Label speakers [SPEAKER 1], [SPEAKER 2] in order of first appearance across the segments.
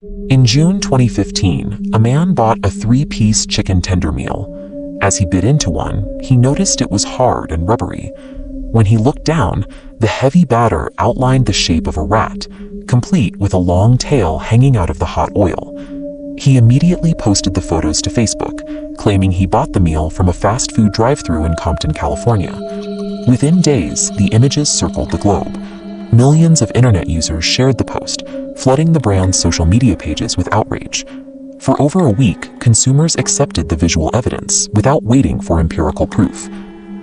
[SPEAKER 1] In June 2015, a man bought a 3-piece chicken tender meal. As he bit into one, he noticed it was hard and rubbery. When he looked down, the heavy batter outlined the shape of a rat, complete with a long tail hanging out of the hot oil. He immediately posted the photos to Facebook, claiming he bought the meal from a fast food drive-thru in Compton, California. Within days, the images circled the globe. Millions of internet users shared the post, flooding the brand's social media pages with outrage. For over a week, consumers accepted the visual evidence without waiting for empirical proof.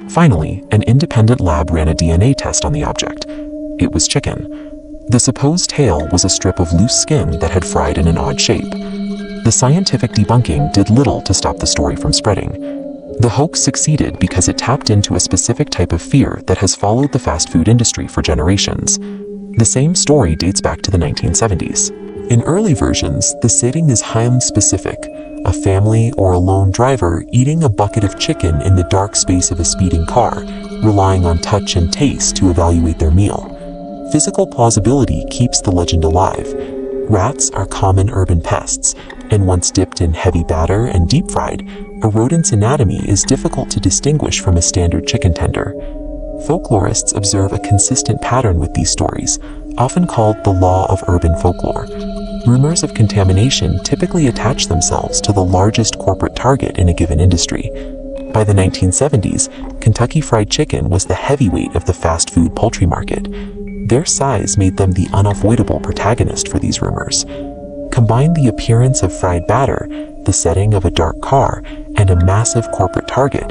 [SPEAKER 1] Finally, an independent lab ran a DNA test on the object. It was chicken. The supposed tail was a strip of loose skin that had fried in an odd shape. The scientific debunking did little to stop the story from spreading. The hoax succeeded because it tapped into a specific type of fear that has followed the fast food industry for generations. The same story dates back to the 1970s. In early versions, the setting is highly specific: a family or a lone driver eating a bucket of chicken in the dark space of a speeding car, relying on touch and taste to evaluate their meal. Physical plausibility keeps the legend alive. Rats are common urban pests, and once dipped in heavy batter and deep-fried, a rodent's anatomy is difficult to distinguish from a standard chicken tender. Folklorists observe a consistent pattern with these stories, often called the law of urban folklore. Rumors of contamination typically attach themselves to the largest corporate target in a given industry. By the 1970s, Kentucky Fried Chicken was the heavyweight of the fast food poultry market. Their size made them the unavoidable protagonist for these rumors. Combine the appearance of fried batter, the setting of a dark car, and a massive corporate target,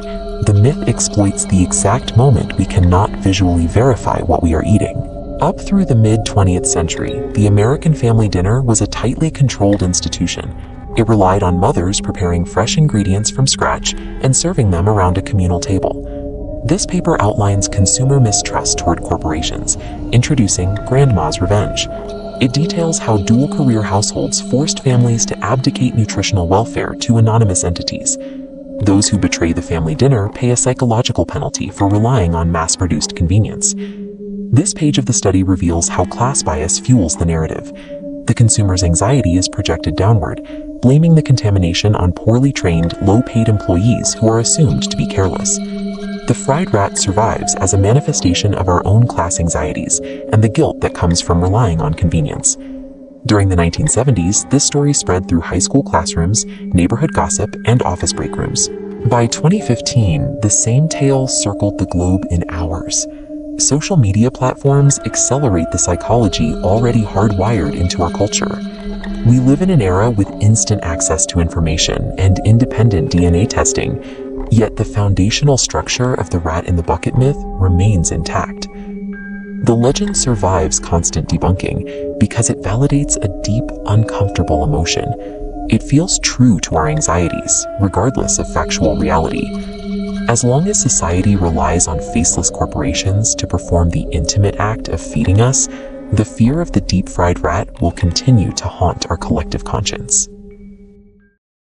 [SPEAKER 1] the myth exploits the exact moment we cannot visually verify what we are eating. Up through the mid-20th century, the American family dinner was a tightly controlled institution. It relied on mothers preparing fresh ingredients from scratch and serving them around a communal table. This paper outlines consumer mistrust toward corporations, introducing Grandma's Revenge. It details how dual-career households forced families to abdicate nutritional welfare to anonymous entities. Those who betray the family dinner pay a psychological penalty for relying on mass-produced convenience. This page of the study reveals how class bias fuels the narrative. The consumer's anxiety is projected downward, blaming the contamination on poorly trained, low-paid employees who are assumed to be careless. The fried rat survives as a manifestation of our own class anxieties and the guilt that comes from relying on convenience. During the 1970s, this story spread through high school classrooms, neighborhood gossip, and office break rooms. By 2015, the same tale circled the globe in hours. Social media platforms accelerate the psychology already hardwired into our culture. We live in an era with instant access to information and independent DNA testing, yet the foundational structure of the rat in the bucket myth remains intact. The legend survives constant debunking because it validates a deep, uncomfortable emotion. It feels true to our anxieties, regardless of factual reality. As long as society relies on faceless corporations to perform the intimate act of feeding us, the fear of the deep-fried rat will continue to haunt our collective conscience.